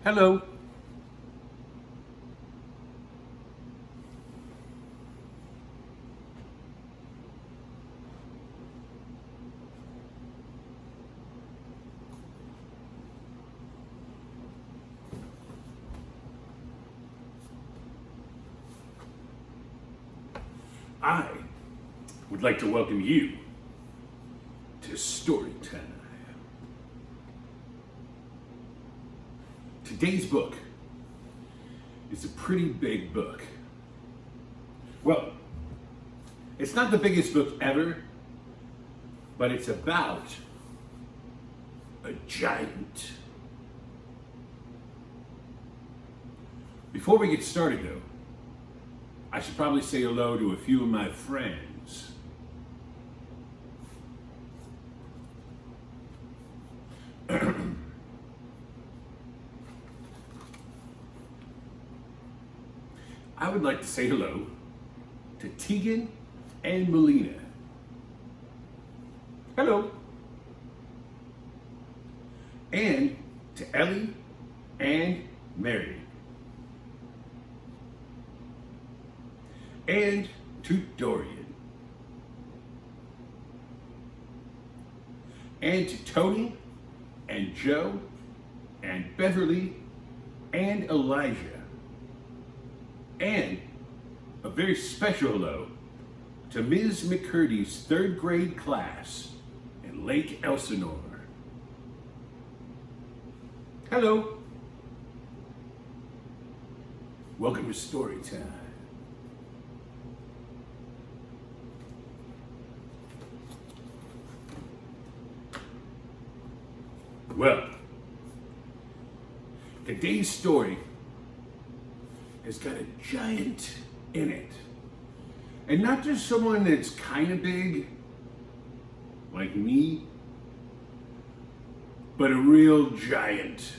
Hello. I would like to welcome you to Storytime. Today's book is a pretty big book. Well, it's not the biggest book ever, but it's about a giant. Before we get started though, I should probably say hello to a few of my friends. I would like to say hello to Tegan and Melina. Hello. And to Ellie and Mary. And to Dorian. And to Tony and Joe and Beverly and Elijah. And a very special hello to Ms. McCurdy's third grade class in Lake Elsinore. Hello. Welcome to Storytime. Well, today's story has got a giant in it. And not just someone that's kind of big, like me, but a real giant.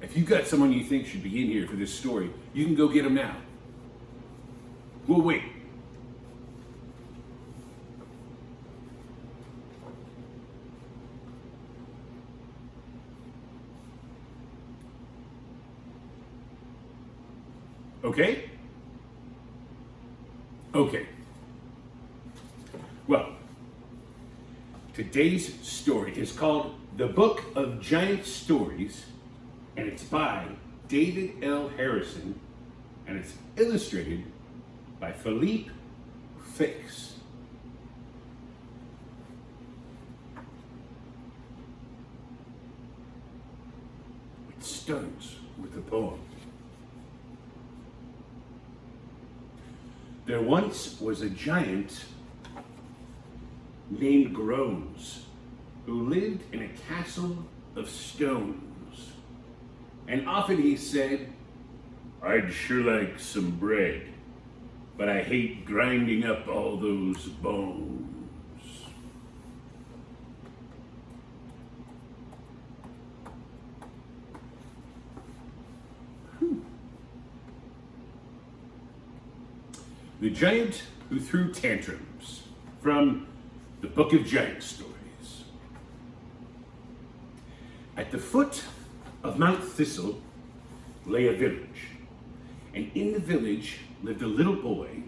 If you got someone you think should be in here for this story, you can go get them now. We'll wait. Okay? Okay. Well, today's story is called The Book of Giant Stories, and it's by David L. Harrison, and it's illustrated by Phillippe Fix. It starts with a poem. There once was a giant named Groans who lived in a castle of stones. And often he said, "I'd sure like some bread, but I hate grinding up all those bones." The Giant Who Threw Tantrums, from the Book of Giant Stories. At the foot of Mount Thistle lay a village, and in the village lived a little boy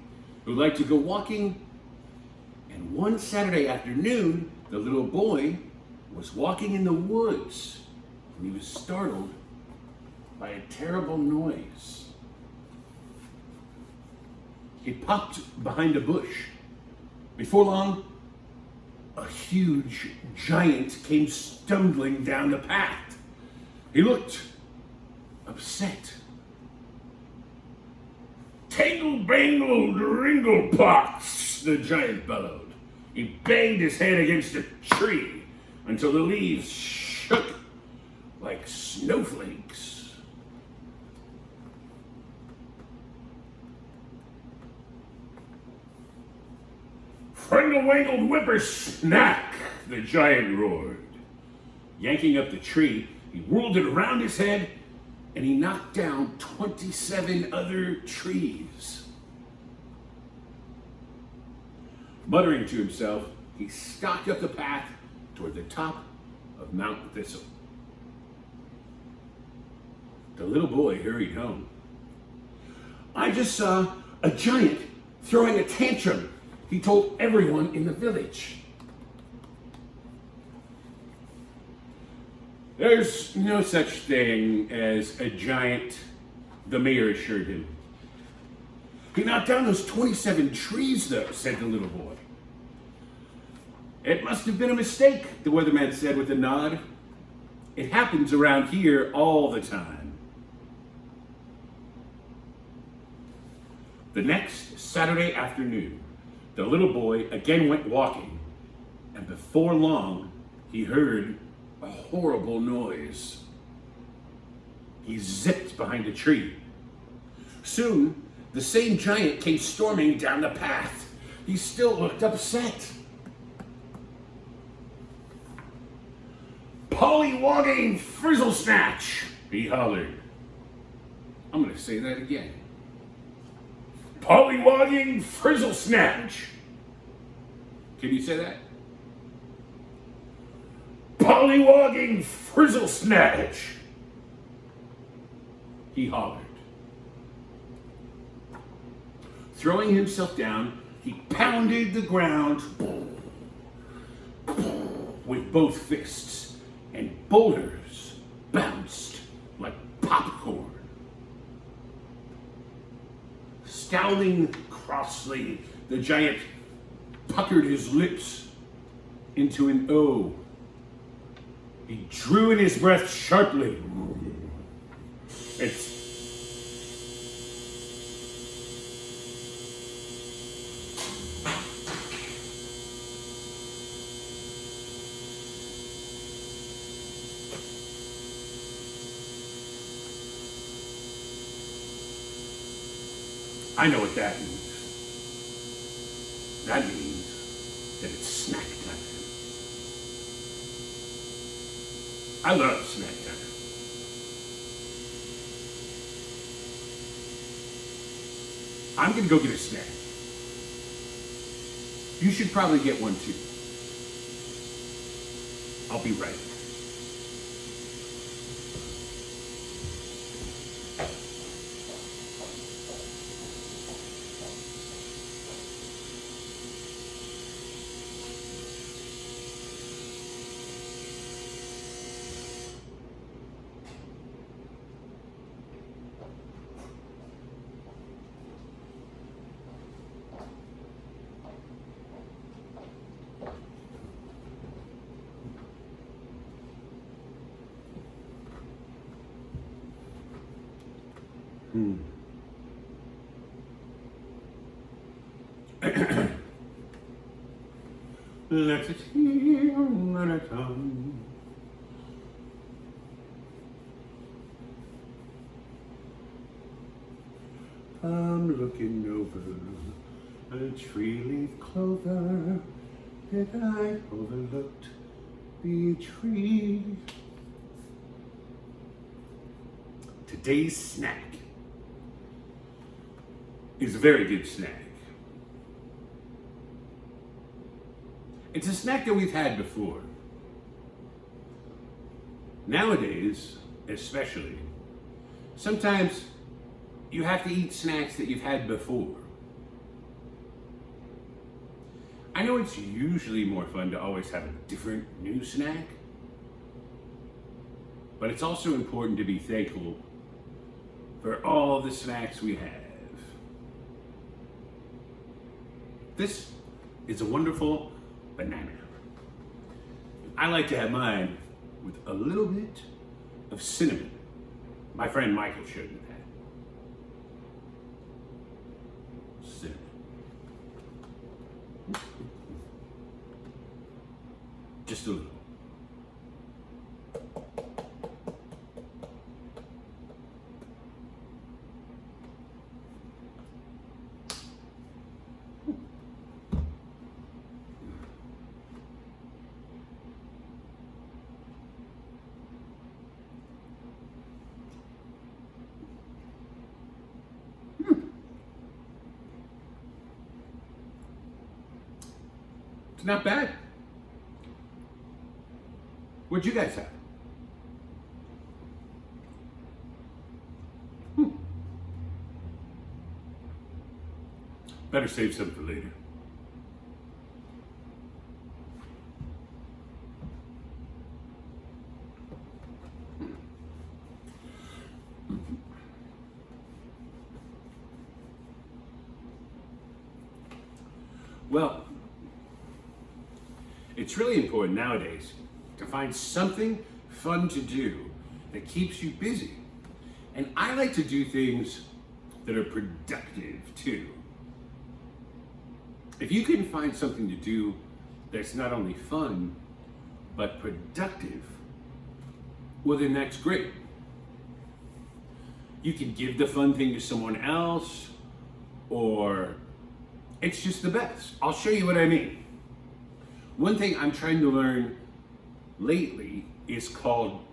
who liked to go walking. And one Saturday afternoon, the little boy was walking in the woods when he was startled by a terrible noise. He popped behind a bush. Before long, a huge giant came stumbling down the path. He looked upset. "Tangle, bangle, dringle pots," the giant bellowed. He banged his head against a tree until the leaves shook like snowflakes. "Pringle-wangled whippersnack," the giant roared. Yanking up the tree, he whirled it around his head, and he knocked down 27 other trees. Muttering to himself, he stalked up the path toward the top of Mount Thistle. The little boy hurried home. I just saw a giant throwing a tantrum, he told everyone in the village. There's no such thing as a giant, the mayor assured him. He knocked down those 27 trees, though, said the little boy. It must have been a mistake, the weatherman said with a nod. It happens around here all the time. The next Saturday afternoon, the little boy again went walking, and before long, he heard a horrible noise. He zipped behind a tree. Soon, the same giant came storming down the path. He still looked upset. Pollywogging frizzle snatch, he hollered. I'm going to say that again. Pollywogging frizzle snatch. Can you say that? Pollywogging frizzle snatch, he hollered. Throwing himself down, he pounded the ground with both fists, and boulders bounced like popcorn. Scowling crossly, the giant puckered his lips into an O. He drew in his breath sharply. I know what that means. That means that it's snack time. I love snack time. I'm gonna go get a snack. You should probably get one too. I'll be right back. Let it heal, let it come. I'm looking over a tree-leaf clover that I overlooked the tree. Today's snack is a very good snack. It's a snack that we've had before. Nowadays, especially, sometimes you have to eat snacks that you've had before. I know it's usually more fun to always have a different new snack, but it's also important to be thankful for all the snacks we have. This is a wonderful banana. I like to have mine with a little bit of cinnamon. My friend Michael showed me that. Cinnamon. Just a little. It's not bad. What'd you guys have? Better save some for later. Well, it's really important nowadays to find something fun to do that keeps you busy. And I like to do things that are productive too. If you can find something to do that's not only fun, but productive, well then that's great. You can give the fun thing to someone else, or it's just the best. I'll show you what I mean. One thing I'm trying to learn lately is called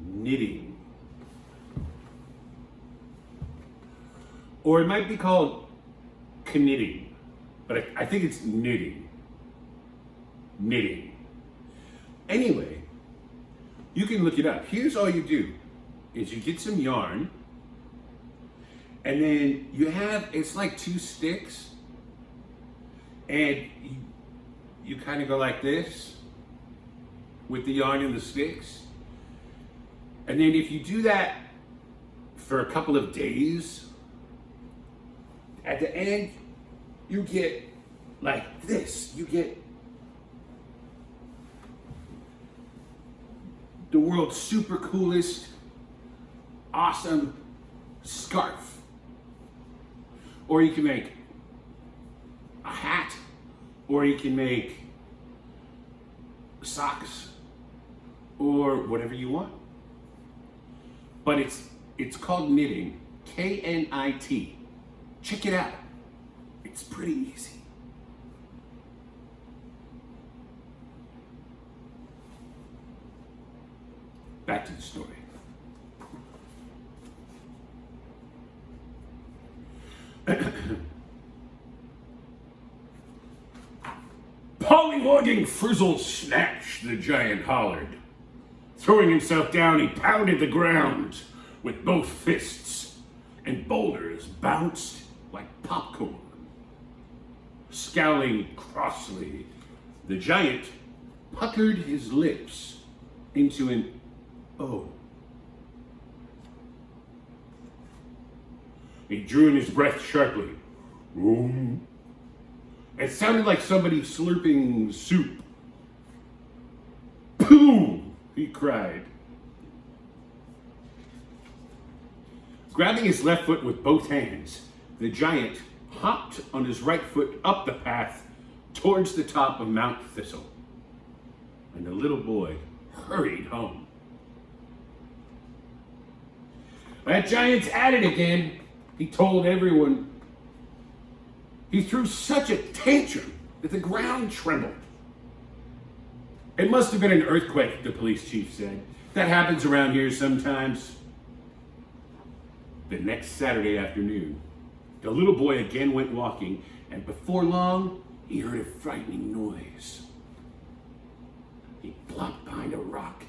knitting. Or it might be called knitting, but I think it's knitting. Knitting. Anyway, you can look it up. Here's all you do, is you get some yarn, and then you have, it's like 2 sticks, and you kind of go like this with the yarn and the sticks. And then if you do that for a couple of days, at the end, you get like this. You get the world's super coolest, awesome scarf. Or you can make a hat, or you can make socks, or whatever you want. But it's called knitting, K-N-I-T. Check it out. It's pretty easy. Back to the story. Pollywogging frizzle snatch, the giant hollered. Throwing himself down, he pounded the ground with both fists, and boulders bounced like popcorn. Scowling crossly, the giant puckered his lips into an O. He drew in his breath sharply. Boom. It sounded like somebody slurping soup. Boom! He cried. Grabbing his left foot with both hands, the giant hopped on his right foot up the path towards the top of Mount Thistle. And the little boy hurried home. That giant's at it again, he told everyone. He threw such a tantrum that the ground trembled. It must have been an earthquake, the police chief said. That happens around here sometimes. The next Saturday afternoon, the little boy again went walking, and before long, he heard a frightening noise. He plopped behind a rock.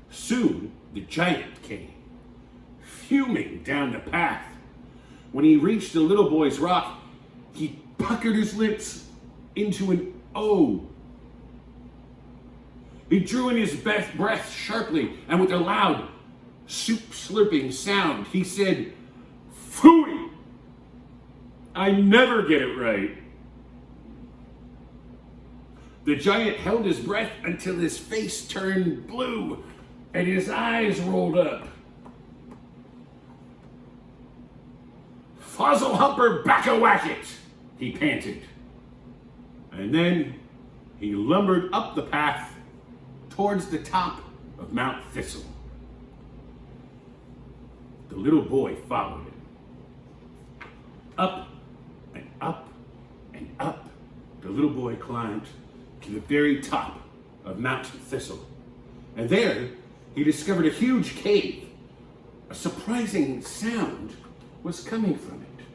Soon, the giant came, fuming down the path. When he reached the little boy's rock, he puckered his lips into an O. He drew in his breath sharply, and with a loud, soup-slurping sound, he said, "Phooey! I never get it right." The giant held his breath until his face turned blue and his eyes rolled up. "Fuzzle humper back-a-whack-it," he panted. And then he lumbered up the path towards the top of Mount Thistle. The little boy followed him. Up and up and up, the little boy climbed to the very top of Mount Thistle. And there, he discovered a huge cave. A surprising sound was coming from it.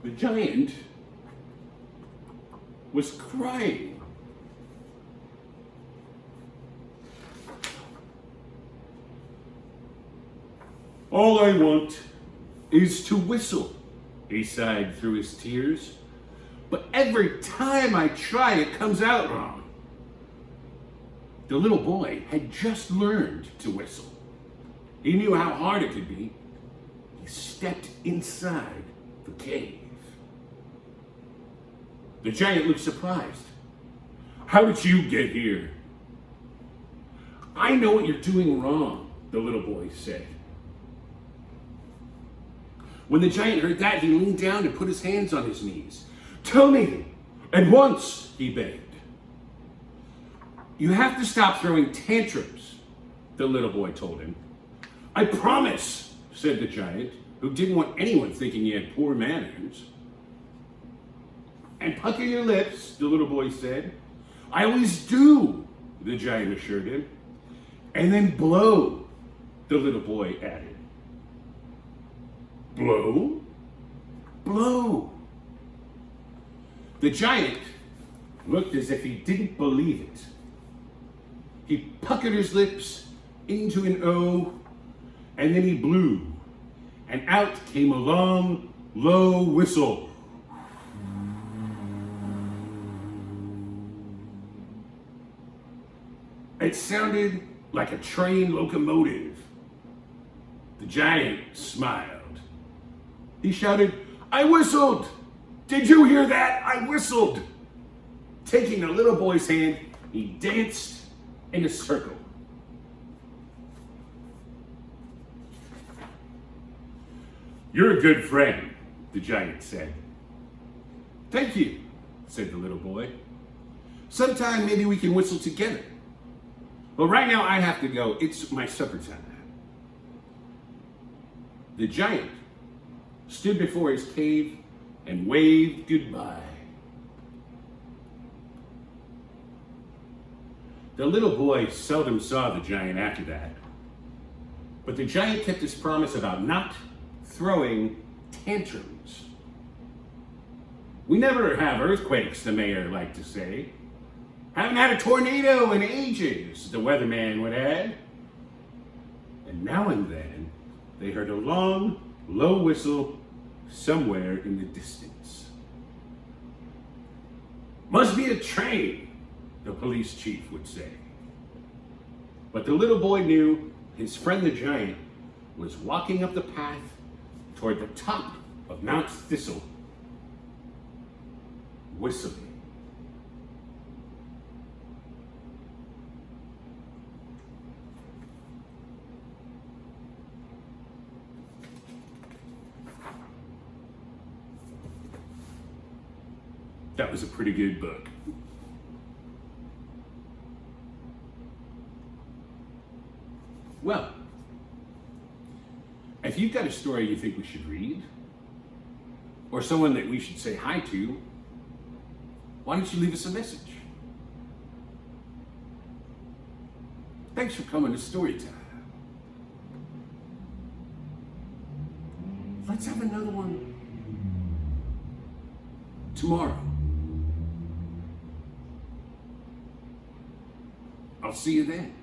The giant was crying. "All I want is to whistle," He sighed through his tears. But every time I try, it comes out wrong. The little boy had just learned to whistle. He knew how hard it could be. He stepped inside the cave. The giant looked surprised. How did you get here? I know what you're doing wrong, the little boy said. When the giant heard that, he leaned down and put his hands on his knees. Tell me, at once, he begged. You have to stop throwing tantrums, the little boy told him. I promise, said the giant, who didn't want anyone thinking he had poor manners. And pucker your lips, the little boy said. I always do, the giant assured him. And then blow, the little boy added. Blow? Blow. The giant looked as if he didn't believe it. He puckered his lips into an O, and then he blew, and out came a long, low whistle. It sounded like a train locomotive. The giant smiled. He shouted, I whistled! Did you hear that? I whistled! Taking the little boy's hand, he danced in a circle. You're a good friend, the giant said. Thank you, said the little boy. Sometime maybe we can whistle together. But right now I have to go. It's my supper time. The giant stood before his cave and waved goodbye. The little boy seldom saw the giant after that. But the giant kept his promise about not throwing tantrums. We never have earthquakes, the mayor liked to say. Haven't had a tornado in ages, the weatherman would add. And now and then, they heard a long, low whistle somewhere in the distance. Must be a train, the police chief would say. But the little boy knew his friend the giant was walking up the path toward the top of Mount Thistle, whistling. That was a pretty good book. Well, if you've got a story you think we should read, or someone that we should say hi to, why don't you leave us a message? Thanks for coming to Storytime. Let's have another one tomorrow. I'll see you then.